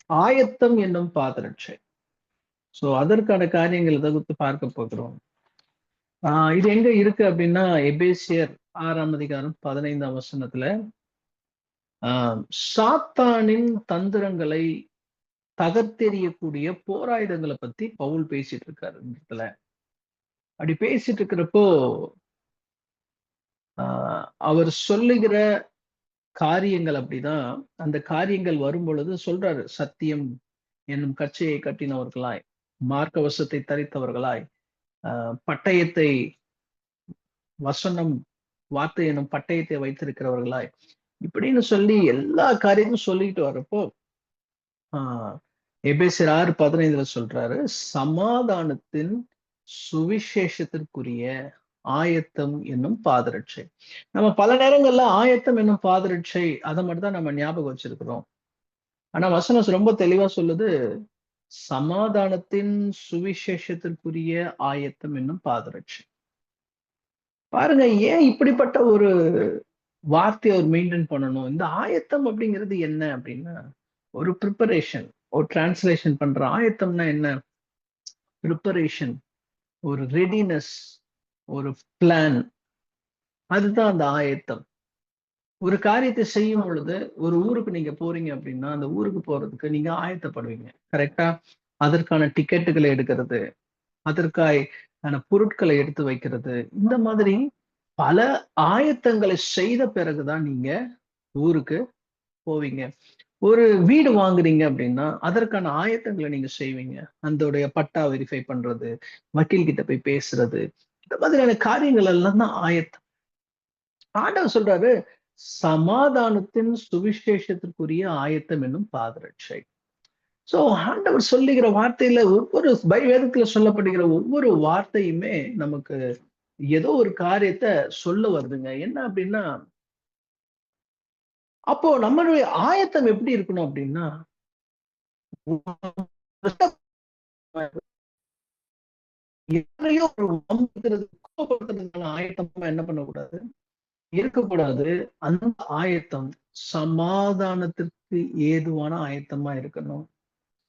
ஆயத்தம் என்னும் பாதரட்சை. சோ அதற்கான காரியங்கள் தொகுத்து பார்க்க போகிறோம். இது எங்க இருக்கு அப்படின்னா, எபேசியர் 6ஆம் அதிகாரம் 15ஆம் வசனத்துல சாத்தானின் தந்திரங்களை தகர்த்தெறியக்கூடிய போராயுதங்களை பத்தி பவுல் பேசிட்டு இருக்காரு இந்த இடத்துல. அப்படி பேசிட்டு இருக்கிறப்போ அவர் சொல்லுகிற காரியங்கள் அப்படிதான். அந்த காரியங்கள் வரும் பொழுது சொல்றாரு, சத்தியம் என்னும் கச்சையை கட்டினவர்களாய், மார்க்கவசத்தை தரித்தவர்களாய், பட்டயத்தை, வசனம், வார்த்தை என்னும் பட்டயத்தை வைத்திருக்கிறவர்களாய், இப்படின்னு சொல்லி எல்லா காரியமும் சொல்லிட்டு வரப்போ எபேசியர் 6:15 சொல்றாரு, சமாதானத்தின் சுவிசேஷத்திற்குரிய ஆயத்தம் என்னும் பாதரட்சை. நம்ம பல நேரங்கள்ல ஆயத்தம் என்னும் பாதரட்சை அதை மட்டும் தான் நம்ம ஞாபகம் வச்சிருக்கிறோம். ஆனா வசனம் ரொம்ப தெளிவா சொல்லுது, சமாதானத்தின் சுவிசேஷத்திற்குரிய ஆயத்தம் என்னும் பாதரட்சை. பாருங்க, ஏன் இப்படிப்பட்ட ஒரு வார்த்தையை அவர் மெயின்டைன் பண்ணணும்? இந்த ஆயத்தம் அப்படிங்கிறது என்ன அப்படின்னா, ஒரு ப்ரிப்பரேஷன். ஒரு டிரான்ஸ்லேஷன் பண்ற ஆயத்தம்னா என்ன? ப்ரிப்பரேஷன், ஒரு ரெடினஸ், ஒரு பிளான். அதுதான் அந்த ஆயத்தம். ஒரு காரியத்தை செய்யும் பொழுது, ஒரு ஊருக்கு நீங்க போறீங்க அப்படின்னா, அந்த ஊருக்கு போறதுக்கு நீங்க ஆயத்தப்படுவீங்க. கரெக்டா? அதற்கான டிக்கெட்டுகளை எடுக்கிறது, அதற்கான பொருட்களை எடுத்து வைக்கிறது, இந்த மாதிரி பல ஆயத்தங்களை செய்த பிறகுதான் நீங்க ஊருக்கு போவீங்க. ஒரு வீடு வாங்குறீங்க அப்படின்னா, அதற்கான ஆயத்தங்களை நீங்க செய்வீங்க. அதோடைய பட்டா வெரிஃபை பண்றது, வக்கீல் கிட்ட போய் பேசுறது, இந்த மாதிரியான காரியங்கள் எல்லாம் தான் ஆயத்தம். ஆண்டவர் சொல்றாரு, சமாதானத்தின் சுவிசேஷத்திற்குரிய ஆயத்தம் என்னும் பாதரட்சை. சோ ஆண்டவர் சொல்லுகிற வார்த்தையில ஒவ்வொரு வேதத்துல சொல்லப்படுகிற ஒவ்வொரு வார்த்தையுமே நமக்கு ஏதோ ஒரு காரியத்தை சொல்ல வருதுங்க. என்ன அப்படின்னா, அப்போ நம்மளுடைய ஆயத்தம் எப்படி இருக்கணும் அப்படின்னா, யாரையோ ஒரு கோபப்படுத்துறதுக்கான ஆயத்தமா என்ன பண்ணக்கூடாது, இருக்கக்கூடாது. அந்த ஆயத்தம் சமாதானத்திற்கு ஏதுவான ஆயத்தமா இருக்கணும்.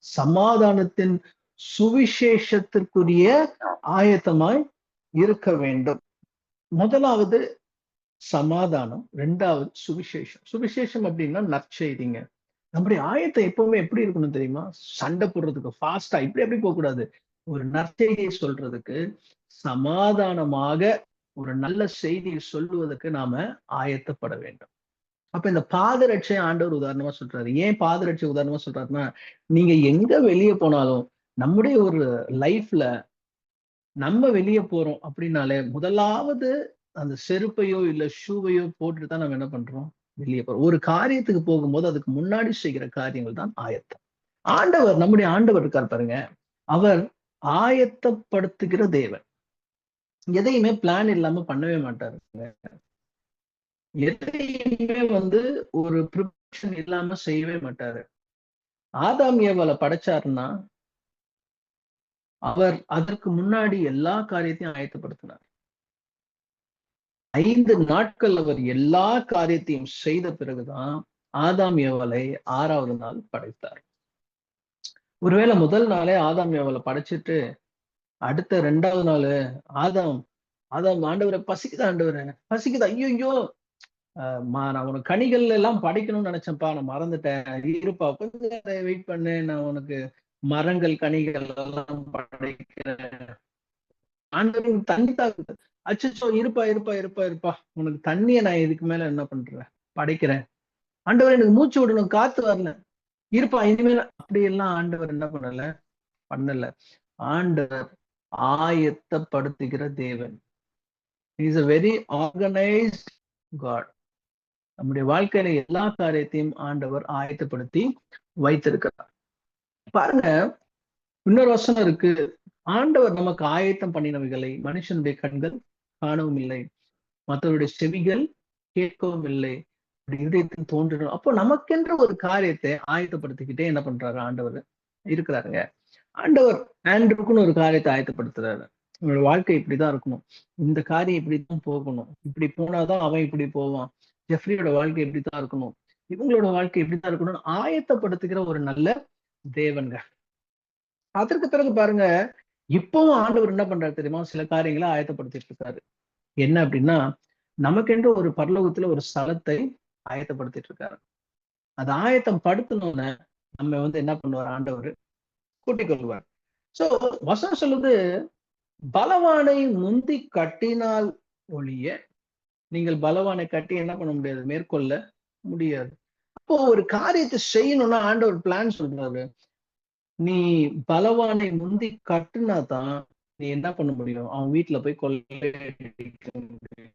சமாதானத்தின் சுவிசேஷத்திற்குரிய ஆயத்தமாய் இருக்க வேண்டும். முதலாவது சமாதானம், இரண்டாவது சுவிசேஷம். சுவிசேஷம் அப்படின்னா நற்செய்திங்க. நம்முடைய ஆயத்தம் எப்பவுமே எப்படி இருக்கணும் தெரியுமா? சண்டை போடுறதுக்கு ஃபாஸ்டா இப்படி எப்படி போக கூடாது. ஒரு நற்செய்தியை சொல்றதுக்கு, சமாதானமாக ஒரு நல்ல செய்தியை சொல்லுவதற்கு நாம ஆயத்தப்பட வேண்டும். அப்ப இந்த பாதரட்சை ஆண்டவர் உதாரணமா சொல்றாரு. ஏன் பாதரட்சை உதாரணமா சொல்றாருன்னா, நீங்க எங்க வெளியே போனாலும், நம்முடைய ஒரு லைஃப்ல நம்ம வெளியே போறோம் அப்படின்னாலே, முதலாவது அந்த செருப்பையோ இல்ல ஷூவையோ போட்டுட்டு தான் நம்ம என்ன பண்றோம்? வெளியே போறோம். ஒரு காரியத்துக்கு போகும்போது அதுக்கு முன்னாடி செய்கிற காரியங்கள் தான் ஆயத்தம். நம்முடைய ஆண்டவர் இருக்கார் பாருங்க. அவர் ஆயத்தப்படுத்துகிற தேவன். எதையுமே பிளான் இல்லாம பண்ணவே மாட்டாருங்க. எதையுமே ஒரு ப்ரிப்பரேஷன் இல்லாம செய்யவே மாட்டாரு. ஆதாம் ஏவாளை படைச்சாருன்னா, அவர் அதற்கு முன்னாடி எல்லா காரியத்தையும் ஆயத்தப்படுத்தினார். 5 நாட்கள் அவர் எல்லா காரியத்தையும் செய்த பிறகுதான் ஆதாம் ஏவாளை 6வது நாள் படைத்தார். ஒருவேளை முதல் நாளே ஆதாம் ஏவாளை படைச்சிட்டு அடுத்த 2வது நாள் ஆதாம் ஆதாம் ஆண்டவரை பசிக்குதா, ஆண்டவரை பசிக்குதா, ஐயோ நான் உனக்கு கனிகள் எல்லாம் படைக்கணும்னு நினைச்சேன்ப்பா, நான் மறந்துட்டேன், இருப்பா கொஞ்சம் வெயிட் பண்ணு, நான் உனக்கு மரங்கள் கனிகள் எல்லாம் படைக்கிறேன். ஆண்டவன் தண்ணி தாக்குது. அச்சோ, இருப்பா இருப்பா இருப்பா இருப்பா, உனக்கு தண்ணியை நான் இதுக்கு மேல என்ன பண்றேன், படைக்கிறேன். ஆண்டவர் எனக்கு மூச்சு விடணும், காத்து வரல, இருப்பா இனிமேல். அப்படி எல்லாம் ஆண்டவர் என்ன பண்ணல. ஆண்டவர் ஆயத்தப்படுத்துகிற தேவன். Is a very organized God. நம்முடைய வாழ்க்கையில எல்லா காரியத்தையும் ஆண்டவர் ஆயத்தப்படுத்தி வைத்திருக்கிறார். பாருங்க, இன்னொரு வசனம் இருக்கு. ஆண்டவர் நமக்கு ஆயத்தம் பண்ணினவைகளை மனுஷனுடைய கண்கள் காணவும் இல்லை, மற்றவருடைய செவிகள் கேட்கவும் இல்லை, இதயத்தில் தோன்றணும். அப்போ நமக்கென்ற ஒரு காரியத்தை ஆயத்தப்படுத்திக்கிட்டே என்ன பண்றாரு ஆண்டவர் இருக்கிறாருங்க. ஆண்டவர் ஆண்டருக்குன்னு ஒரு காரியத்தை ஆயத்தப்படுத்துறாரு. உங்களோட வாழ்க்கை இப்படிதான் இருக்கணும், இந்த காரியம் இப்படித்தான் போகணும், இப்படி போனாதான் அவன் இப்படி போவான், ஜெஃப்ரியோட வாழ்க்கை இப்படித்தான் இருக்கணும், இவங்களோட வாழ்க்கை இப்படித்தான் இருக்கணும்னு ஆயத்தப்படுத்துகிற ஒரு நல்ல தேவன்க. அதற்கு பிறகு பாருங்க, இப்பவும் ஆண்டவர் என்ன பண்றாரு தெரியுமா? சில காரியங்களை ஆயத்தப்படுத்திட்டு இருக்காரு. என்ன அப்படின்னா, நமக்கென்று ஒரு பரலோகத்துல ஒரு ஸ்தலத்தை ஆயத்தப்படுத்திட்டு இருக்காரு. அது ஆயத்தம் படுத்தணும்னு நம்ம என்ன பண்ணுவார் ஆண்டவர்? கூட்டிக் கொள்வார். சோ வசனம் சொல்லுது, பலவானை முந்தி கட்டினால் ஒழிய நீங்கள் பலவானை கட்டி என்ன பண்ண முடியாது? மேற்கொள்ள முடியாது. அப்போ ஒரு காரியத்தை செய்யணும்னா ஆண்டவர் பிளான் சொல்றாரு. நீ பலவானை முந்தி கட்டுனா தான் நீ என்ன பண்ண முடியும்? அவன் வீட்டுல போய் கொள்ளையடிக்க முடியும்.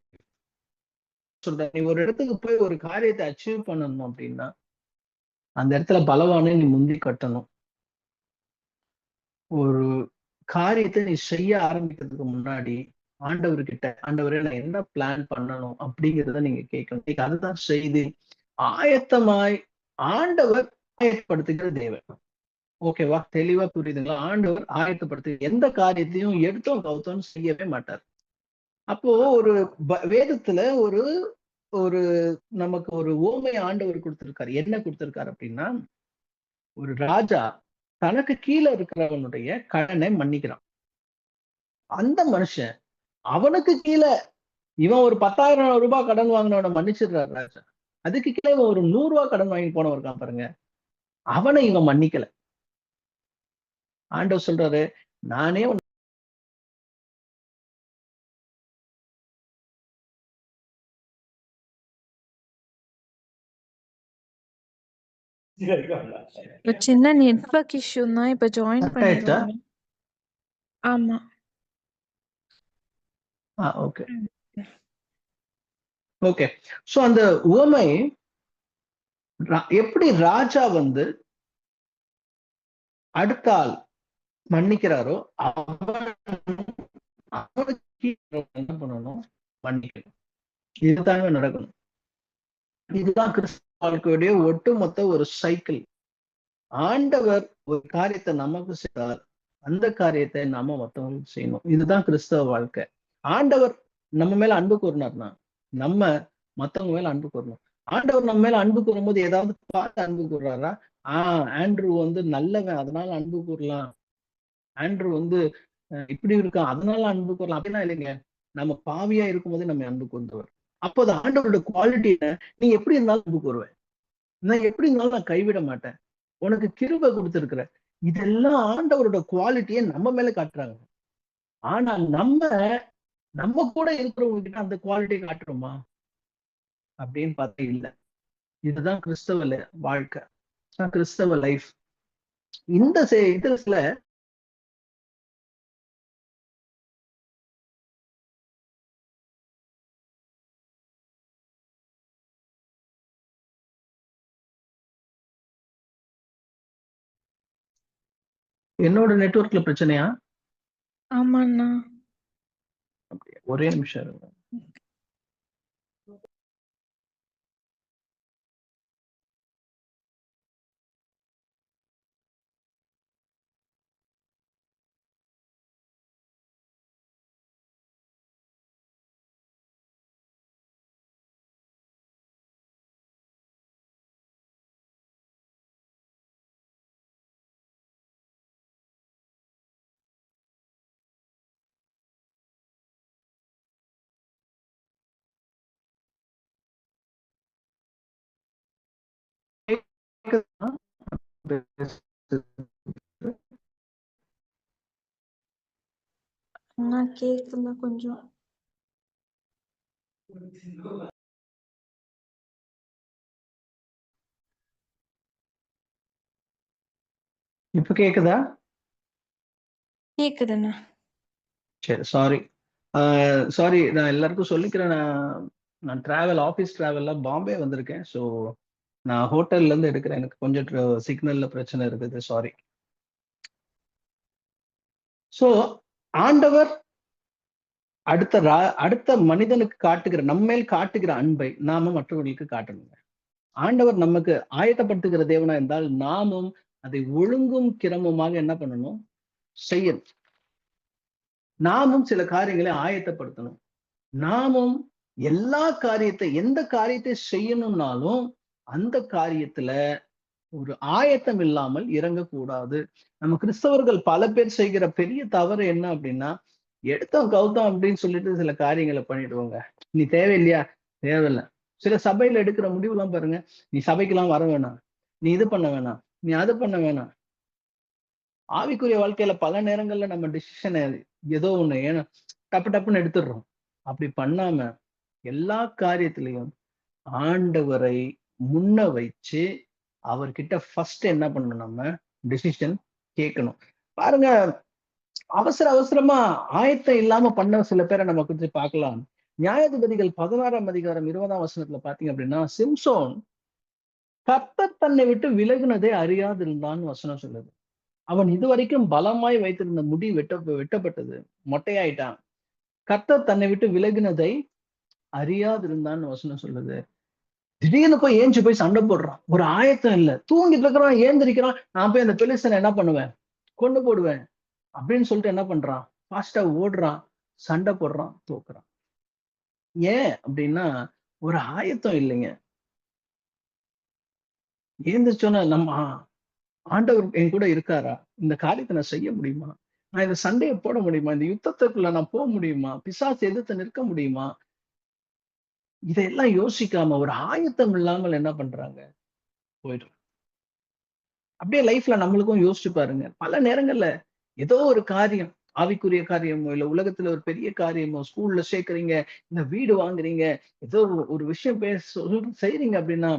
சொல்ற, நீ ஒரு இடத்துக்கு போய் ஒரு காரியத்தை அச்சீவ் பண்ணணும் அப்படின்னா அந்த இடத்துல பலவானை நீ முந்தி கட்டணும். ஒரு காரியத்தை நீ செய்ய ஆரம்பிக்கிறதுக்கு முன்னாடி ஆண்டவர்கிட்ட, ஆண்டவரே நான் என்ன பிளான் பண்ணணும் அப்படிங்கிறத நீங்க கேட்கணும். அதுதான் செய்தி. ஆயத்தமாய் ஆண்டவர் ஆயத்தப்படுத்துகிற தேவன். ஓகேவா? தெளிவா புரியுதுங்களா? ஆண்டவர் ஆயத்தப்படுத்து எந்த காரியத்தையும் எடுத்தோம் கவுத்தோம் செய்யவே மாட்டார். அப்போ ஒரு வேதத்துல ஒரு ஒரு நமக்கு ஒரு ஓமை ஆண்டவர் கொடுத்திருக்காரு. என்ன கொடுத்திருக்காரு அப்படின்னா, ஒரு ராஜா தனக்கு கீழே இருக்கிறவனுடைய கடனை மன்னிக்கிறான். அந்த மனுஷன் அவனுக்கு கீழே இவன் ஒரு 10,000 ரூபாய் கடன் வாங்கினவனை மன்னிச்சிடுறாரு ராஜா. அதுக்கு கீழே இவன் ஒரு 100 ரூபாய் கடன் வாங்கி போனவன் இருக்கான் பாருங்க, அவனை இவன் மன்னிக்கல. ஆண்டவர் சொல்றாரு, நானே ஒரு சின்ன நெட்வொர்க் இஷ்யூ தான். இப்ப ஜாயின் பண்ணிடுவாங்க. ஆமா. Okay okay. சோ அந்த உவமை எப்படி ராஜா அடுத்த ஆள் மன்னிக்கிறாரோ அவனுக்கு என்ன பண்ணணும்? மன்னிக்கணும். இதுதாங்க நடக்கணும். இதுதான் கிறிஸ்துவ வாழ்க்கையுடைய ஒட்டுமொத்த ஒரு சைக்கிள். ஆண்டவர் ஒரு காரியத்தை நமக்கு செய்தார், அந்த காரியத்தை நாம மற்றவங்களுக்கு செய்யணும். இதுதான் கிறிஸ்தவ வாழ்க்கை. ஆண்டவர் நம்ம மேல அன்பு கூறினார்னா நம்ம மத்தவங்க மேல அன்பு கூறணும். ஆண்டவர் நம்ம மேல அன்பு கூறும் போது ஏதாவது பார்த்து அன்பு கூறுறாரா? ஆண்ட்ரூ நல்லவன் அதனால அன்பு கூறலாம், ஆண்ட்ரூ இப்படி இருக்கான் அதனால அன்பு கூறலாம் அப்படின்னா இல்லைங்க. நம்ம பாவியா இருக்கும்போது நம்ம அன்பு கூர்ந்தவர். அப்போ அது ஆண்டவரோட குவாலிட்டி என்ன? நீ எப்படி இருந்தாலும் அன்பு கூறுவேன், நான் எப்படி இருந்தாலும் நான் கைவிட மாட்டேன், உனக்கு கிருபை கொடுத்திருக்கிற. இதெல்லாம் ஆண்டவரோட குவாலிட்டியை நம்ம மேல காட்டுறாங்க. ஆனா நம்ம கூட இருக்கிறவங்க கிட்ட அந்த குவாலிட்டியை காட்டுறோமா அப்படின்னு பார்த்தா இல்ல. இதுதான் கிறிஸ்தவ வாழ்க்கை, கிறிஸ்தவ லைஃப். இந்த இதுல என்னோட நெட்வொர்க்ல பிரச்சனையா? ஆமாண்ணா. ஒரே நிமிஷம் இருங்க. கேக்குதா கொஞ்சம்? இப்ப கேக்குதா? கேக்குதுண்ணா. சரி, சாரி. நான் எல்லாருக்கும் சொல்லிக்கிறேன். நான் ஆஃபீஸ் டிராவல்ல பாம்பே வந்திருக்கேன். ஸோ நான் ஹோட்டல்ல இருந்து எடுக்கிறேன். எனக்கு கொஞ்சம் சிக்னல்ல பிரச்சனை இருக்குது. சாரி. சோ ஆண்டவர் அடுத்த மனிதனுக்கு காட்டுகிற நம்மேல் காட்டுகிற அன்பை நாம மற்றவர்களுக்கு காட்டணுங்க. ஆண்டவர் நமக்கு ஆயத்தப்படுத்துகிற தேவனா இருந்தால் நாமும் அதை ஒழுங்கும் கிரமமாக என்ன பண்ணணும்? செய்யணும். நாமும் சில காரியங்களை ஆயத்தப்படுத்தணும். நாமும் எந்த காரியத்தை செய்யணும்னாலும் அந்த காரியத்துல ஒரு ஆயத்தம் இல்லாமல் இறங்கக்கூடாது. நம்ம கிறிஸ்தவர்கள் பல பேர் செய்கிற பெரிய தவறு என்ன அப்படின்னா, எடுத்தோம் கவுத்தோம் அப்படின்னு சொல்லிட்டு சில காரியங்களை பண்ணிடுவோங்க. நீ தேவையில்லையா? தேவையில்ல. சில சபையில எடுக்கிற முடிவுலாம் பாருங்க. நீ சபைக்கெல்லாம் வர வேணாம். நீ இது பண்ண வேணாம். நீ அது பண்ண வேணாம். ஆவிக்குரிய வாழ்க்கையில பல நேரங்கள்ல நம்ம டிசிஷன் ஏதோ ஒண்ணு ஏன்னா டப்பு டப்புன்னு எடுத்துடுறோம். அப்படி பண்ணாம எல்லா காரியத்திலையும் ஆண்டவரை முன்ன வச்சு அவர்கிட்ட ஃபர்ஸ்ட் என்ன பண்ணணும், நம்ம டிசிஷன் கேட்கணும். பாருங்க, அவசர அவசரமா ஆயத்தம் இல்லாம பண்ண சில பேரை நம்ம குறித்து பார்க்கலாம். நியாயாதிபதிகள் 16ஆம் அதிகாரம் 20ஆம் வசனத்துல பாத்தீங்க அப்படின்னா, சிம்சோன் கர்த்தர் தன்னை விட்டு விலகுனதை அறியாதிருந்தான்னு வசனம் சொல்லுது. அவன் இதுவரைக்கும் பலமாய் வைத்திருந்த முடி வெட்டப்பட்டது, மொட்டையாயிட்டான். கர்த்தர் தன்னை விட்டு விலகினதை அறியாதிருந்தான்னு வசனம் சொல்லுது. திடீர்னு போய் ஏஞ்சு போய் சண்டை போடுறான். ஒரு ஆயத்தம் இல்ல. தூங்கிட்டு இருக்கிறான், ஏந்திரிக்கிறான். நான் போய் அந்த பெலிஸ்தனை என்ன பண்ணுவேன்? கொண்டு போடுவேன் அப்படின்னு சொல்லிட்டு என்ன பண்றான்? ஃபாஸ்டா ஓடுறான், சண்டை போடுறான், தோக்குறான். ஏன் அப்படின்னா ஒரு ஆயத்தம் இல்லைங்க. ஏந்திரிச்சோன்னா நம்ம ஆண்டவர் என் கூட இருக்காரா? இந்த காரியத்தை நான் செய்ய முடியுமா? நான் இந்த சண்டையை போட முடியுமா? இந்த யுத்தத்துக்குள்ள நான் போக முடியுமா? பிசாசு எதிர்த்து நிற்க முடியுமா? இதையெல்லாம் யோசிக்காம ஒரு ஆயத்தம் இல்லாமல் என்ன பண்றாங்க? போயிடுறாங்க. அப்படியே லைஃப்ல நம்மளுக்கும் யோசிச்சு பாருங்க. பல நேரங்கள்ல ஏதோ ஒரு காரியம், ஆவிக்குரிய காரியமோ, இல்ல உலகத்துல ஒரு பெரிய காரியமோ, ஸ்கூல்ல சேர்க்கிறீங்க, இல்ல வீடு வாங்குறீங்க, ஏதோ ஒரு விஷயம் செய்றீங்க அப்படின்னா,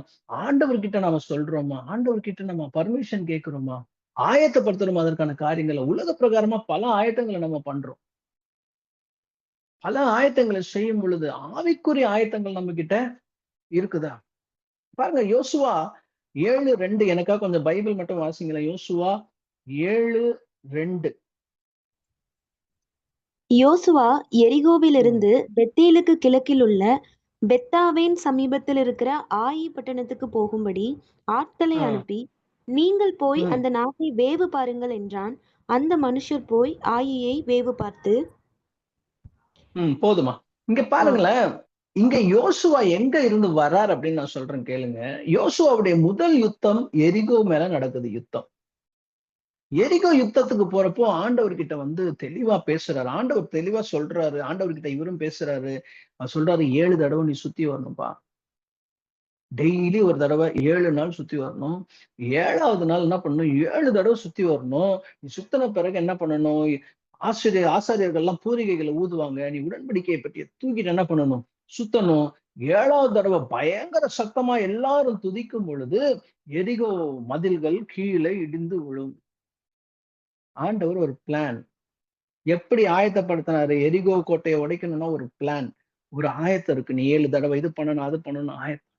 ஆண்டவர்கிட்ட நாம சொல்றோமா? ஆண்டவர்கிட்ட நம்ம பர்மிஷன் கேட்கிறோமா? ஆயத்தப்படுத்துறோமா அதற்கான காரியங்கள? உலக பிரகாரமா பல ஆயத்தங்களை நம்ம பண்றோம். பல ஆயத்தங்களை செய்யும் பொழுது, ஆவிக்குரிய ஆயத்தங்கள் நம்ம கிட்ட இருக்குதா? பாருங்க, யோசுவா 7:2 எனக்கா கொஞ்சம் பைபிள் மட்டும் வாசிங்களேன். யோசுவா 7:2. யோசுவா எரிகோவிலிருந்து பெத்தேலுக்கு கிழக்கில் உள்ள பெத்தாவேன் சமீபத்தில் இருக்கிற ஆயி பட்டணத்துக்கு போகும்படி ஆட்களை அனுப்பி, நீங்கள் போய் அந்த நாட்டை வேவு பாருங்கள் என்றான். அந்த மனுஷர் போய் ஆயியை வேவு பார்த்து போதுமா? இங்க பாருங்களேன். இங்க யோசுவா எங்க இருந்து வர்றார் அப்படின்னு நான் சொல்றேன் கேளுங்க. யோசுவாவுடைய முதல் யுத்தம் எரிகோ மேல நடக்குது யுத்தம். எரிகோ யுத்தத்துக்கு போறப்போ ஆண்டவர்கிட்ட வந்து தெளிவா பேசுறாரு. ஆண்டவர் தெளிவா சொல்றாரு. ஆண்டவர்கிட்ட இவரும் பேசுறாரு. சொல்றாரு 7 தடவை நீ சுத்தி வரணும்பா. டெய்லி ஒரு தடவை 7 நாள் சுத்தி வரணும். 7வது நாள் என்ன பண்ணணும்? 7 தடவை சுத்தி வரணும். நீ சுத்தின பிறகு என்ன பண்ணணும்? ஆசாரியர்கள் எல்லாம் பூரிகைகளை ஊதுவாங்க. நீ உடன்படிக்கையை பற்றி தூக்கிட்டு என்ன பண்ணணும்? சுத்தணும். 7வது தடவை பயங்கர சத்தமா எல்லாரும் துதிக்கும் பொழுது எரிகோ மதில்கள் கீழே இடிந்து விழும். ஆண்டவர் ஒரு பிளான். எப்படி ஆயத்தப்படுத்தினாரு? எரிகோ கோட்டையை உடைக்கணும்னா ஒரு பிளான், ஒரு ஆயத்தம் இருக்கு. நீ 7 தடவை இது பண்ணணும், அது பண்ணணும், ஆயத்தம்.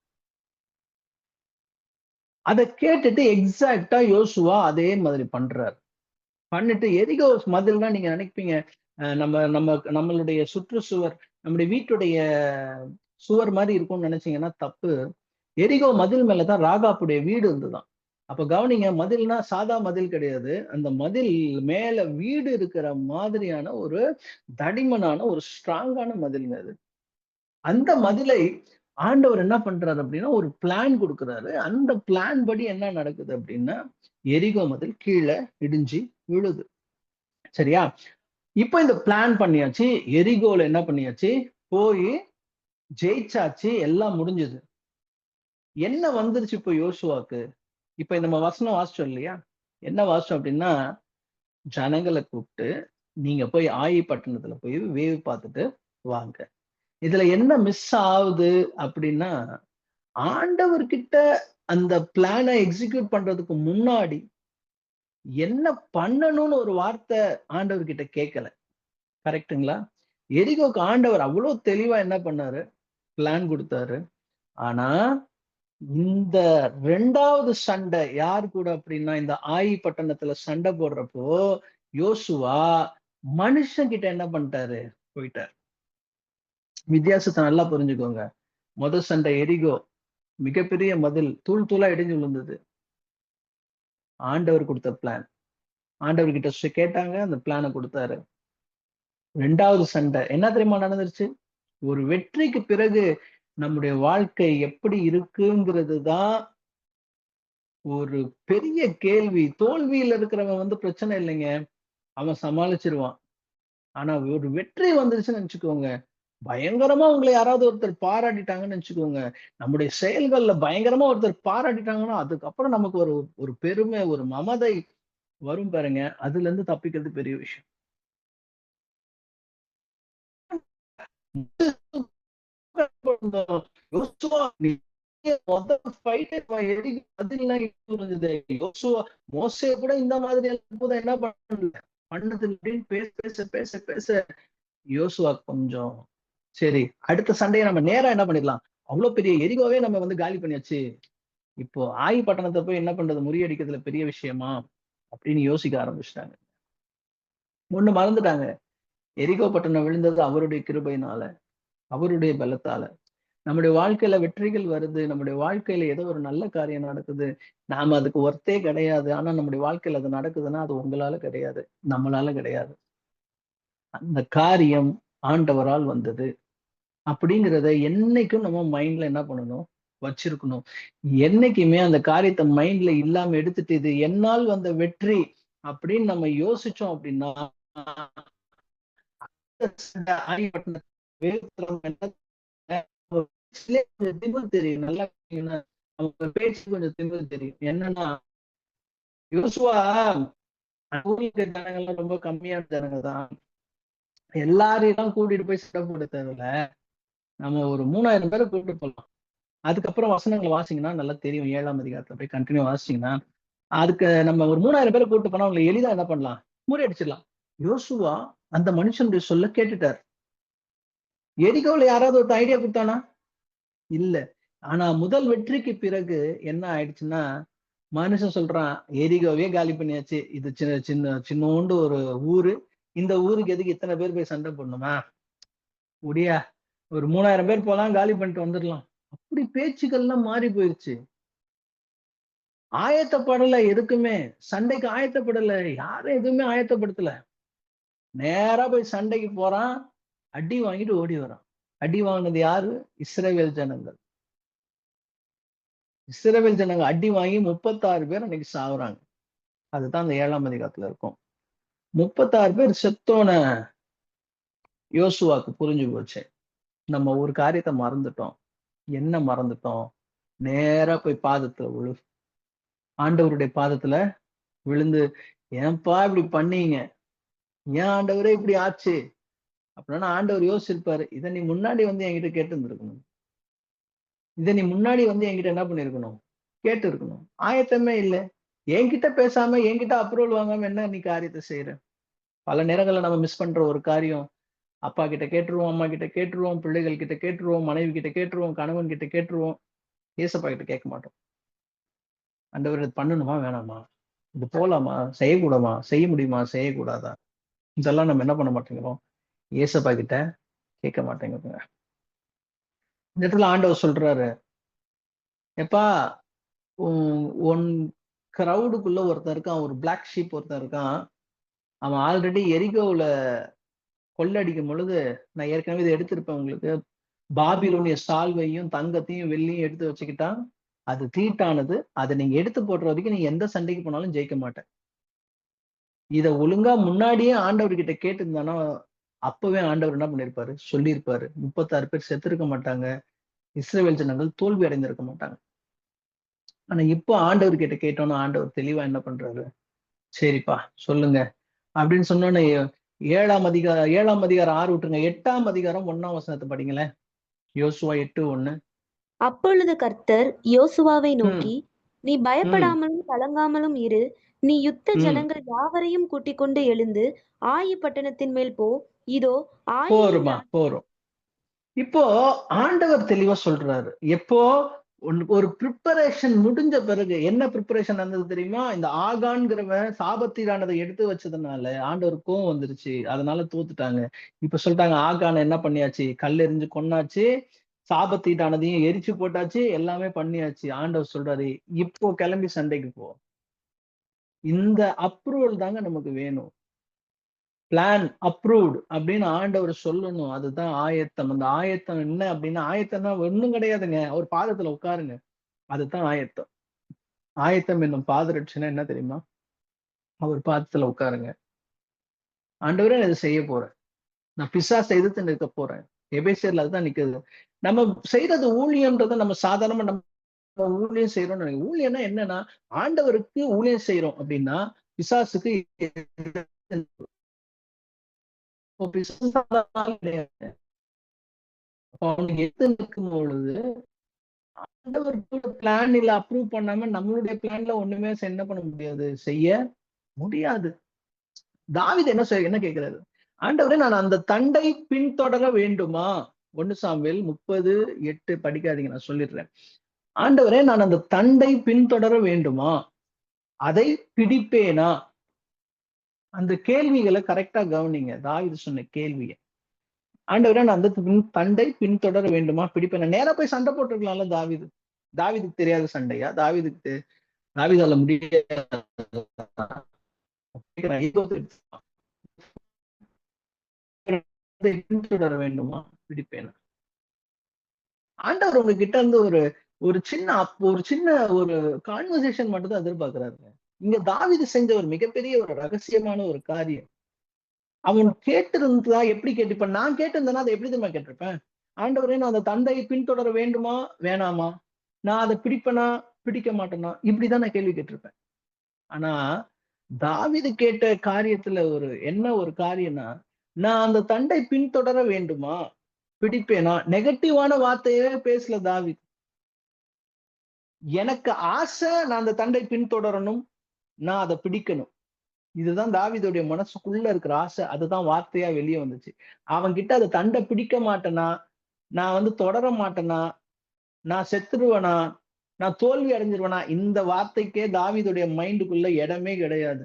அதை கேட்டுட்டு எக்ஸாக்டா யோசுவா அதே மாதிரி பண்றாரு. பண்ணிட்டு எரிகோ மதில்னா நீங்க நினைப்பீங்க, நம்மளுடைய சுற்றுச்சுவர், நம்முடைய வீட்டுடைய சுவர் மாதிரி இருக்கும்னு நினைச்சீங்கன்னா தப்பு. எரிகோ மதில் மேலதான் ராகாப்புடைய வீடு இருந்துதான். அப்ப கவனிங்க, மதில்னா சாதா மதில் கிடையாது. அந்த மதில் மேல வீடு இருக்கிற மாதிரியான ஒரு தடிமனான ஒரு ஸ்ட்ராங்கான மதில்ங்க அது. அந்த மதிலை ஆண்டவர் என்ன பண்றாரு அப்படின்னா ஒரு பிளான் கொடுக்குறாரு. அந்த பிளான் படி என்ன நடக்குது அப்படின்னா எரிகோ மதில் கீழே இடிஞ்சு விழுது. சரியா? இப்ப இந்த பிளான் பண்ணியாச்சு. எரிகோல என்ன பண்ணியாச்சு? போய் ஜெயிச்சாச்சு. எல்லாம் முடிஞ்சது. என்ன வந்துருச்சு இப்ப யோசுவாக்கு? இப்ப நம்ம வசனம் வாசிச்சோம் இல்லையா? என்ன வாசிச்சோம் அப்படின்னா, ஜனங்களை கூப்பிட்டு நீங்க போய் ஆயி பட்டணத்துல போய் வேவு பார்த்துட்டு வாங்க. இதுல என்ன மிஸ் ஆகுது அப்படின்னா, ஆண்டவர்கிட்ட அந்த பிளானை எக்ஸிக்யூட் பண்றதுக்கு முன்னாடி என்ன பண்ணணும்னு ஒரு வார்த்தை ஆண்டவர்கிட்ட கேட்கல. கரெக்ட்டுங்களா? எரிகோக்கு ஆண்டவர் அவ்வளவு தெளிவா என்ன பண்ணாரு? பிளான் கொடுத்தாரு. ஆனா இந்த 2வது சண்டை யார் கூட அப்படின்னா, இந்த ஆயி பட்டணத்துல சண்டை போடுறப்போ யோசுவா மனுஷன் கிட்ட என்ன பண்ணிட்டாரு? போயிட்டார். வித்தியாசத்தை நல்லா புரிஞ்சுக்கோங்க. முதல் சண்டை எரிகோ, மிகப்பெரிய மதில் தூள் தூளா இடிஞ்சு விழுந்தது. ஆண்டவர் கொடுத்த பிளான். ஆண்டவர் கிட்ட கேட்டாங்க, அந்த பிளானை கொடுத்தாரு. 2வது சண்டை என்ன தெரியுமா நடந்துருச்சு? ஒரு வெற்றிக்கு பிறகு நம்முடைய வாழ்க்கை எப்படி இருக்குங்கிறது தான் ஒரு பெரிய கேள்வி. தோல்வியில இருக்கிறவன் பிரச்சனை இல்லைங்க. அவன் சமாளிச்சிருவான். ஆனா ஒரு வெற்றி வந்துருச்சுன்னு நினைச்சுக்கோங்க, பயங்கரமா உங்கள யாராவது ஒருத்தர் பாராட்டிட்டாங்கன்னு நினைச்சுக்கோங்க. நம்முடைய செயல்கள்ல பயங்கரமா ஒருத்தர் பாராட்டிட்டாங்கன்னா, அதுக்கப்புறம் நமக்கு ஒரு ஒரு பெருமை, ஒரு மமதை வரும் பாருங்க. அதுல இருந்து தப்பிக்கிறது பெரிய விஷயம். யோசுவா மோசே கூட இந்த மாதிரி என்ன பண்ணல பண்ணது அப்படின்னு பேச பேச பேச பேச யோசுவா கொஞ்சம் சரி, அடுத்த சண்டையை நம்ம நேரா என்ன பண்ணிடலாம், அவ்வளவு பெரிய எரிகோவே நம்ம காலி பண்ணியாச்சு, இப்போ ஆயி பட்டணத்தை போய் என்ன பண்றது, முறியடிக்கிறதுல பெரிய விஷயமா அப்படின்னு யோசிக்க ஆரம்பிச்சிட்டாங்க. ஒண்ணு மறந்துட்டாங்க, எரிகோ பட்டணம் விழுந்தது அவருடைய கிருபையினால, அவருடைய பலத்தால. நம்முடைய வாழ்க்கையில வெற்றிகள் வருது, நம்முடைய வாழ்க்கையில ஏதோ ஒரு நல்ல காரியம் நடக்குது, நாம அதுக்கு ஒர்த்தே கிடையாது, ஆனா நம்முடைய வாழ்க்கையில அது நடக்குதுன்னா அது உங்களால கிடையாது, நம்மளால கிடையாது. அந்த காரியம் ஆண்டவரால் வந்தது அப்படிங்கிறத என்னைக்கும் நம்ம மைண்ட்ல என்ன பண்ணணும், வச்சிருக்கணும். என்னைக்குமே அந்த காரியத்தை மைண்ட்ல இல்லாம எடுத்துட்டு இது என்னால் வந்த வெற்றி அப்படின்னு நம்ம யோசிச்சோம் அப்படின்னா திமிர் தெரியும். நல்லா அவங்க பேச்சு கொஞ்சம் திமிர் தெரியும். என்னன்னா யோசுவா ஊர்ல இருக்க ஜனங்கள்லாம் ரொம்ப கம்மியான ஜனங்க தான். எல்லாரையும் கூட்டிட்டு போய் சண்டை போட தேவையில்ல. நம்ம ஒரு 3000 பேரை கூட்டிட்டு போகலாம். அதுக்கப்புறம் வசனங்களை வாசிங்கன்னா நல்லா தெரியும். 7ஆம் அதிகாரத்துல போய் கண்டினியூ வாசிச்சீங்கன்னா அதுக்கு நம்ம ஒரு 3000 பேரை கூட்டு போனா அவங்களை எளிதா என்ன பண்ணலாம், முறியடிச்சிடலாம். யோசுவா அந்த மனுஷனுடைய சொல்ல கேட்டுட்டார். எரிகோல யாராவது ஒரு ஐடியா கொடுத்தானா? இல்ல. ஆனா முதல் வெற்றிக்கு பிறகு என்ன ஆயிடுச்சுன்னா, மனுஷன் சொல்றான் எரிகோவே காலி பண்ணியாச்சு, இது சின்ன சின்ன சின்னோண்டு ஒரு ஊரு, இந்த ஊருக்கு எதுக்கு இத்தனை பேர் போய் சண்டை போடணுமா, முடியா ஒரு 3000 பேர் போலாம், காலி பண்ணிட்டு வந்துடலாம். அப்படி பேச்சுக்கள்லாம் மாறி போயிருச்சு. ஆயத்தப்படல, எதுக்குமே சண்டைக்கு ஆயத்தப்படல, யாரும் எதுவுமே ஆயத்தப்படுத்தல. நேரா போய் சண்டைக்கு போறான், அடி வாங்கிட்டு ஓடி வரான். அடி வாங்கினது யாரு? இஸ்ரவேல் ஜனங்கள். இஸ்ரவேல் ஜனங்க அடி வாங்கி 36 பேர் அன்னைக்கு சாகுறாங்க. அதுதான் அந்த 7ஆம் அதிகாரத்துல இருக்கும். 36 பேர் செத்தோன யோசுவாக்கு புரிஞ்சு போச்சு, நம்ம ஒரு காரியத்தை மறந்துட்டோம். என்ன மறந்துட்டோம்? நேரா போய் பாதத்துல விழு. ஆண்டவருடைய பாதத்துல விழுந்து, ஏன்பா இப்படி பண்ணீங்க, ஏன் ஆண்டவரே இப்படி ஆச்சு அப்படின்னா, ஆண்டவர் யோசிச்சிருப்பாரு, இதை நீ முன்னாடி என்கிட்ட கேட்டு இருந்திருக்கணும், இதை நீ முன்னாடி என்கிட்ட என்ன பண்ணிருக்கணும், கேட்டு இருக்கணும். ஆயத்தமே இல்லை, என்கிட்ட பேசாம என்கிட்ட அப்ரூவல் வாங்காம என்ன நீ காரியத்தை செய்யற. பல நேரங்கள்ல நம்ம மிஸ் பண்ற ஒரு காரியம், அப்பா கிட்ட கேட்டுருவோம், அம்மா கிட்ட கேட்டுருவோம், பிள்ளைகள் கிட்ட கேட்டுருவோம், மனைவி கிட்ட கேட்டுருவோம், கணவன் கிட்ட கேட்டுருவோம், ஏசப்பா கிட்ட கேட்க மாட்டோம். ஆண்டவர் இது பண்ணணுமா வேணாமா, இது போலாமா, செய்யக்கூடாமா, செய்ய முடியுமா, செய்யக்கூடாதா, இதெல்லாம் நம்ம என்ன பண்ண மாட்டேங்கிறோம், ஏசப்பா கிட்ட கேட்க மாட்டேங்கிறோங்க. இந்த இடத்துல ஆண்டவர் சொல்றாரு, எப்பா உன் கிரௌடுக்குள்ள ஒருத்தன் இருக்கான், ஒரு பிளாக் ஷீப் ஒருத்தன் இருக்கான், அவன் ஆல்ரெடி எரிகோவுல கொள்ளடிக்கும் பொழுது நான் ஏற்கனவே இதை எடுத்திருப்பேன் உங்களுக்கு, பாபிலோனிய சால்வையும் தங்கத்தையும் வெள்ளியும் எடுத்து வச்சுக்கிட்டான், அது தீட்டானது, அதை நீங்க எடுத்து போடுற வரைக்கும் நீங்க எந்த சண்டைக்கு போனாலும் ஜெயிக்க மாட்டேன். இத ஒழுங்கா முன்னாடியே ஆண்டவர் கிட்ட கேட்டிருந்தானா அப்பவே ஆண்டவர் என்ன பண்ணிருப்பாரு, சொல்லியிருப்பாரு, 36 பேர் செத்திருக்க மாட்டாங்க, இஸ்ரவேல் ஜனங்கள் தோல்வி அடைந்திருக்க மாட்டாங்க. ஆனா இப்போ ஆண்டவர் கிட்ட கேட்டோம்னா ஆண்டவர் தெளிவா என்ன பண்றாரு, சரிப்பா சொல்லுங்க அப்படின்னு சொன்னோன்னே 7ஆம் அதிகாரம் 6 விட்டுருங்க, 8ஆம் அதிகாரம் 1ஆம் வசனத்தை படிங்களேன். யோசுவா 8:1. அப்பொழுது கர்த்தர் யோசுவாவை நோக்கி, நீ பயப்படாமலும் கலங்காமலும் இரு, நீ யுத்த ஜனங்கள் யாவரையும் கூட்டிக் கொண்டு எழுந்து ஆயி பட்டணத்தின் மேல் போ, இதோ போருமா போரும். இப்போ ஆண்டவர் தெளிவா சொல்றாரு, எப்போ ஒரு ப்ரிப்பரேஷன் முடிஞ்ச பிறகு. என்ன ப்ரிப்பரேஷன் நடந்தது தெரியுமா, இந்த ஆகான்கிறவன் சாபத்தீடானதை எடுத்து வச்சதுனால ஆண்டவர் கோவம் வந்துருச்சு, அதனால தோத்துட்டாங்க. இப்ப சொல்லிட்டாங்க, ஆகான் என்ன பண்ணியாச்சு, கல் எறிஞ்சு கொன்னாச்சு, சாபத்தீடானதையும் எரிச்சு போட்டாச்சு, எல்லாமே பண்ணியாச்சு. ஆண்டவர் சொல்றாரு, இப்போ கிளம்பி சண்டைக்கு போ. இந்த அப்ரூவல் தாங்க நமக்கு வேணும். பிளான் அப்ரூவ்டு அப்படின்னு ஆண்டவர் சொல்லணும், அதுதான் ஆயத்தம். அந்த ஆயத்தம் என்ன அப்படின்னா, ஆயத்தம்னா ஒண்ணும் கிடையாதுங்க, ஒரு பாதத்துல உட்காருங்க, அதுதான் ஆயத்தம். ஆயத்தம் என்னும் பாதரட்சைன்னா என்ன தெரியுமா? அவர் பாதத்துல உட்காருங்க. ஆண்டவரே நான் இதை செய்ய போறேன். நான் பிசாசை எதிர்த்து நிற்க போறேன். எபேசியர்ல அதுதான் நிக்குது. நம்ம செய்யறது ஊழியம்ன்றதை நம்ம சாதாரணமா நம்ம ஊழியம் செய்யறோம்னு நினைக்கிறோம். ஊழியம்னா என்னன்னா, ஆண்டவருக்கு ஊழியம் செய்யறோம் அப்படின்னா பிசாசுக்கு கிடையாது. அவனுக்கு எதிர்த்து நிற்கும் பொழுது ஆண்டவர் பிளான் இல்ல அப்ரூவ் பண்ணாம நம்மளுடைய பிளான்ல ஒண்ணுமே என்ன பண்ண முடியாது, செய்ய முடியாது. தாவீது என்ன கேட்கிறாரு? ஆண்டவரே நான் அந்த தண்டை பின்தொடர வேண்டுமா? 1 சாமுவேல் 30:8 படிக்காதீங்க, நான் சொல்லிடுறேன். ஆண்டவரே நான் அந்த தண்டை பின்தொடர வேண்டுமா? அதை பிடிப்பேனா? அந்த கேள்விகளை கரெக்டா கவனிங்க. தாவீது சொன்ன கேள்வியை. ஆண்டவரே நான் அந்த தண்டை பின்தொடர வேண்டுமா? பிடிப்பேனா? நேரா போய் சண்டை போட்டுருக்கலாம்ல தாவீது. தாவீதுக்கு தெரியாத சண்டையா? தாவீதால முடியாது. பின்தொடர வேண்டுமா? பிடிப்பேனா? ஆண்டவர் உங்ககிட்ட இருந்து ஒரு சின்ன ஒரு கான்வர்சேஷன் மட்டும் தான் எதிர்பார்க்கிறாரு. இங்க தாவீது செஞ்ச ஒரு மிகப்பெரிய ஒரு ரகசியமான ஒரு காரியம். அவன் கேட்டிருந்தா எப்படி கேட்டு, இப்ப நான் கேட்டிருந்தேன்னா அதை எப்படி தெரியுமா கேட்டிருப்பேன்? ஆண்டவரே நான் அந்த தந்தையை பின்தொடர வேண்டுமா வேணாமா? நான் அதை பிடிப்பேனா பிடிக்க மாட்டேனா? இப்படிதான் நான் கேள்வி கேட்டிருப்பேன். ஆனா தாவீது கேட்ட காரியத்துல ஒரு காரியம்னா, நான் அந்த தண்டை பின்தொடர வேண்டுமா பிடிப்பேனா? நெகட்டிவான வார்த்தையே பேசல தாவீது. எனக்கு ஆசை நான் அந்த தண்டை பின்தொடரணும், நான் அதை பிடிக்கணும். இதுதான் தாவீதுடைய மனசுக்குள்ள இருக்கிற ஆசை. அதுதான் வார்த்தையா வெளியே வந்துச்சு. அவன் கிட்ட அந்த தண்டை பிடிக்க மாட்டேனா, நான் தொடர மாட்டேனா, நான் செத்துருவேனா, நான் தோல்வி அடைஞ்சிருவேனா, இந்த வார்த்தைக்கே தாவீதுடைய மைண்டுக்குள்ள இடமே கிடையாது.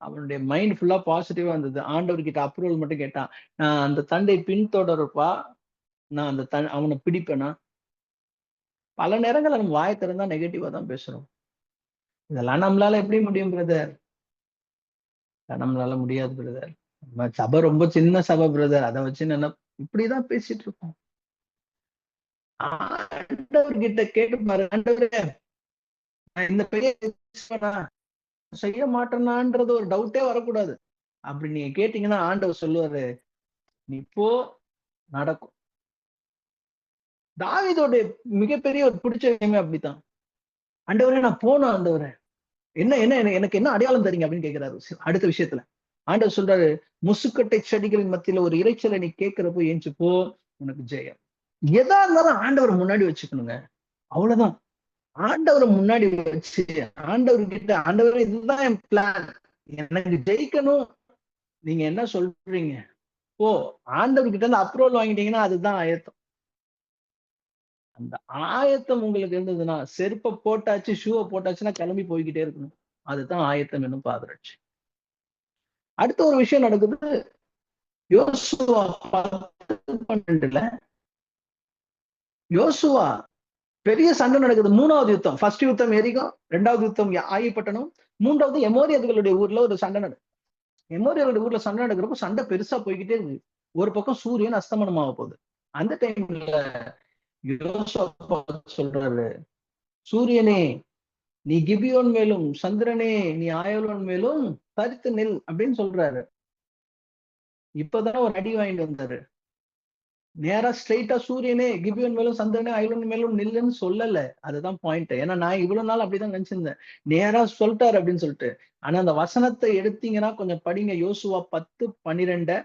அவனுடைய மைண்ட் ஃபுல்லா பாசிட்டிவா இருந்தது. ஆண்டவர் கிட்ட அப்ரூவல் மட்டும் கேட்டான். நான் அந்த தண்டை பின்தொடருப்பா, நான் அவனை பிடிப்பேனா? பல நேரங்கள்ல நம்ம வாயை திறந்தா நெகட்டிவா தான் பேசுறோம். இதெல்லாம் நம்மளால எப்படி முடியும் பிரதர்? நம்மளால முடியாது பிரதர். நம்ம சபை ரொம்ப சின்ன சபை பிரதர். அதை வச்சு என்ன இப்படிதான் பேசிட்டு இருக்கோம். ஆண்டவர் கிட்ட கேட்டு பாரு, ஆண்டவரே நான் இந்த பெரிய செய்ய மாட்டேனான்றது ஒரு டவுட்டே வரக்கூடாது. அப்படி நீங்க கேட்டீங்கன்னா ஆண்டவர் சொல்லுவாரு, நீ போ, நடக்கும். தாவீதோட மிகப்பெரிய ஒரு பிடிச்ச விஷயமே அப்படித்தான். ஆண்டவரே நான் போனோம், ஆண்டவரே என்ன என்ன எனக்கு என்ன அடையாளம் தரீங்க அப்படின்னு கேட்கிறாரு. அடுத்த விஷயத்துல ஆண்டவர் சொல்றாரு, முசுக்கட்டை செடிகளின் மத்தியில ஒரு இறைச்சலை நீ கேட்கிறப்போ ஏஞ்சு போ, உனக்கு ஜெயம். எதா இருந்தாலும் ஆண்டவர் முன்னாடி வச்சுக்கணுங்க. அவ்வளவுதான். ஆண்டவரை முன்னாடி வச்சு ஆண்டவர்கிட்ட, ஆண்டவரே இதுதான் என் பிளான், எனக்கு ஜெயிக்கணும், நீங்க என்ன சொல்றீங்க போ. ஆண்டவர்கிட்ட இருந்து அப்ரூவல் வாங்கிட்டீங்கன்னா அதுதான் ஆயத்தம். அந்த ஆயத்தம் உங்களுக்கு இருந்ததுன்னா, செருப்பை போட்டாச்சு ஷூவை போட்டாச்சுன்னா கிளம்பி போய்கிட்டே இருக்கணும். அதுதான் ஆயத்தம் என்னும் பாதரட்சை. அடுத்த ஒரு விஷயம் நடக்குது. யோசுவா 10:12 யோசுவா பெரிய சண்டை நடக்குது. 3வது யுத்தம். ஃபர்ஸ்ட் யுத்தம் எரிகோ, 2வது யுத்தம் ஆயிப்பட்டணம், 3வது எமோரியர்களுடைய ஊர்ல ஒரு சண்டை நடக்குது. எமோரியர்களுடைய ஊர்ல சண்டை நடக்கிறப்போ சண்டை பெருசா போய்கிட்டே இருக்கு. ஒரு பக்கம் சூரியன் அஸ்தமனம் ஆக போகுது. அந்த டைம்ல யோசுவா சொல்றாரு, சூரியனே நீ கிபியோன் மேலும், சந்திரனே நீ ஆயலோன் மேலும் தரித்து நில் அப்படின்னு சொல்றாரு. இப்பதான் ஒரு அடி வாங்கிட்டு வந்தாரு. நேரா ஸ்ட்ரெயிட்டா சூரியனே கிபியோன் மேலும், சந்திரனே அயலோன் மேலும் நில்லுன்னு சொல்லல. அதுதான் பாயிண்ட். ஏன்னா நான் இவ்வளவு நாள் அப்படிதான் நினைச்சிருந்தேன். நேரா சொல்லிட்டாரு அப்படின்னு சொல்லிட்டு. ஆனா அந்த வசனத்தை எடுத்தீங்கன்னா கொஞ்சம் படிங்க. யோசுவா 10:12.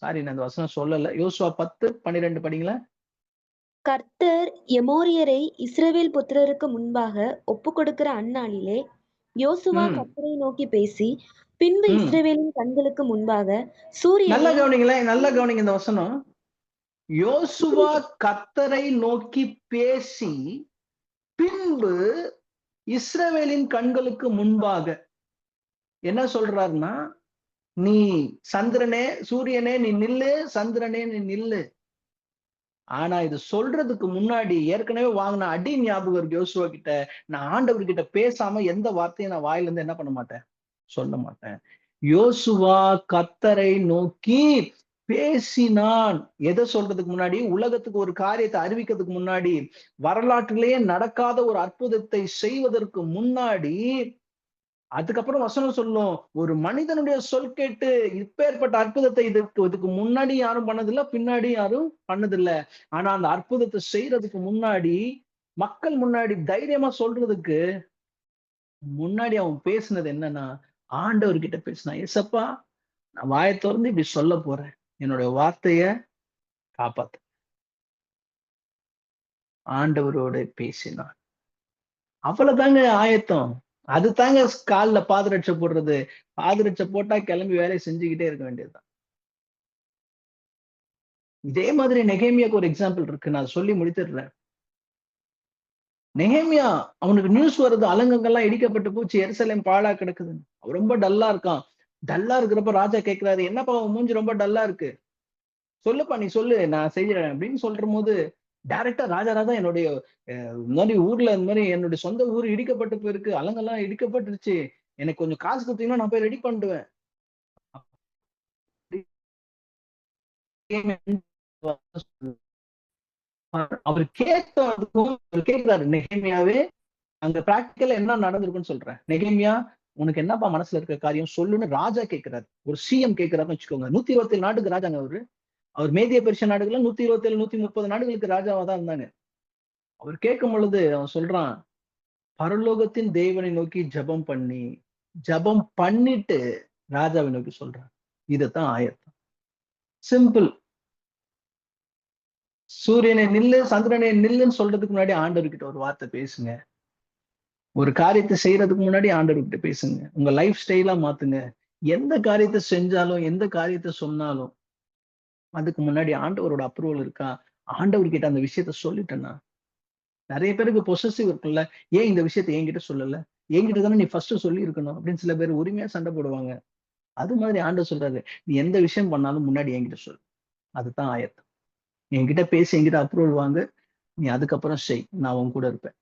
சாரி, நான் அந்த வசனம் சொல்லல. யோசுவா 10:12 படிங்களா? கர்த்தர் எமோரியரை இஸ்ரவேல் புத்திரருக்கு முன்பாக ஒப்பு கொடுக்கிற அந்நாளிலே யோசுவா கர்த்தரை நோக்கி பேசி, பின்பு இஸ்ரவேலின் கண்களுக்கு முன்பாக நல்லா சூரியனை கவனிங்களேன், நல்லா கவனிங்க இந்த வசனம். யோசுவா கர்த்தரை நோக்கி பேசி, பின்பு இஸ்ரவேலின் கண்களுக்கு முன்பாக என்ன சொல்றாருன்னா, நீ சந்திரனே சூரியனே நீ நில்லு, சந்திரனே நீ நில்லு. ஆனா இது சொல்றதுக்கு முன்னாடி ஏற்கனவே வாங்கின அடி ஞாபகம் இருக்கு யோசுவா கிட்ட. நான் ஆண்டவர் கிட்ட பேசாம எந்த வார்த்தையும் நான் வாயில இருந்து என்ன பண்ண மாட்டேன், சொல்ல மாட்டேன். யோசுவா கர்த்தரை நோக்கி பேசினான். எதை சொல்றதுக்கு முன்னாடி? உலகத்துக்கு ஒரு காரியத்தை அறிவிக்கிறதுக்கு முன்னாடி, வரலாற்றிலேயே நடக்காத ஒரு அற்புதத்தை செய்வதற்கு முன்னாடி, அதுக்கப்புறம் வசனம் சொல்லும், ஒரு மனிதனுடைய சொல் கேட்டு இப்பேற்பட்ட அற்புதத்தை இதுக்கு முன்னாடி யாரும் பண்ணதில்ல, பின்னாடி யாரும் பண்ணதில்ல. ஆனா அந்த அற்புதத்தை செய்யறதுக்கு முன்னாடி, மக்கள் முன்னாடி தைரியமா சொல்றதுக்கு முன்னாடி அவன் பேசினது என்னன்னா, ஆண்டவர்கிட்ட பேசினான். ஏசப்பா, நான் வாயை திறந்து இப்படி சொல்ல போறேன். என்னுடைய வார்த்தைய காப்பாத்து. ஆண்டவரோட பேசினான். அவ்வளவுதாங்க ஆயத்தம். அது தாங்க கால்ல பாதரட்சை போடுறது. பாதரட்சை போட்டா கிளம்பி வேலையை செஞ்சுக்கிட்டே இருக்க வேண்டியதுதான். இதே மாதிரி நெகேமியாக்கு ஒரு எக்ஸாம்பிள் இருக்கு. நான் சொல்லி முடித்துடுறேன். நெகேமியா, அவனுக்கு நியூஸ் வருது, அலங்கங்கள்லாம் இடிக்கப்பட்டு போச்சு, எருசலேம் பாழா கிடக்குது. அவன் ரொம்ப டல்லா இருக்கான். டல்லா இருக்கிறப்ப ராஜா கேட்கிறாரு, என்னப்பா அவன் மூஞ்சி ரொம்ப டல்லா இருக்கு, சொல்லுப்பா, நீ சொல்லு, நான் செய்யறேன் அப்படின்னு சொல்ற போது, டைரக்டா ராஜா என்னுடைய இந்த மாதிரி ஊர்ல இந்த மாதிரி என்னுடைய சொந்த ஊர் இடிக்கப்பட்டு போயிருக்கு, அலங்கெல்லாம் இடிக்கப்பட்டுருச்சு, எனக்கு கொஞ்சம் காசு கொடுத்தீங்கன்னா நான் போய் ரெடி பண்ணிடுவேன். அவர் கேட்கிறாரு, நெகேமியாவே, அங்க பிராக்டிக்கலா என்ன நடந்திருக்குன்னு சொல்றேன். நெகேமியா, உனக்கு என்னப்பா மனசுல இருக்க காரியம் சொல்லுன்னு ராஜா கேட்கிறாரு. ஒரு சிஎம் கேட்கிறாருன்னு வச்சுக்கோங்க. 127 நாட்டுக்கு ராஜாங்க அவரு. அவர் மேதிய பெர்ஷிய நாடுகள்ல 127 130 நாடுகளுக்கு ராஜாவா தான் இருந்தாங்க. அவர் கேட்கும் பொழுது அவன் சொல்றான், பரலோகத்தின் தேவனை நோக்கி ஜெபம் பண்ணிட்டு ராஜாவை நோக்கி சொல்றான். இதத்தான் ஆயத்தம். சிம்பிள். சூரியனை நில்லு, சந்திரனை நில்லுன்னு சொல்றதுக்கு முன்னாடி ஆண்டவர்கிட்ட ஒரு வார்த்தை பேசுங்க. ஒரு காரியத்தை செய்யறதுக்கு முன்னாடி ஆண்டவர்கிட்ட பேசுங்க. உங்க லைஃப் ஸ்டைலா மாத்துங்க. எந்த காரியத்தை செஞ்சாலும், எந்த காரியத்தை சொன்னாலும், அதுக்கு முன்னாடி ஆண்டவரோட அப்ரூவல் இருக்கா? ஆண்டவர்கிட்ட அந்த விஷயத்த சொல்லிட்டேன்னா, நிறைய பேருக்கு பொசசிவ் இருக்குல்ல, ஏன் இந்த விஷயத்த என்கிட்ட சொல்லல, என்கிட்ட தானே நீ ஃபர்ஸ்ட் சொல்லி இருக்கணும் அப்படின்னு சில பேர் உரிமையா சண்டை போடுவாங்க. அது மாதிரி ஆண்டவர் சொல்றாரு, நீ எந்த விஷயம் பண்ணாலும் முன்னாடி என்கிட்ட சொல்லு. அதுதான் ஆயத்தம். என்கிட்ட பேசி என்கிட்ட அப்ரூவல் வாங்க, நீ அதுக்கப்புறம் செய், நான் உன் கூட இருப்பேன்.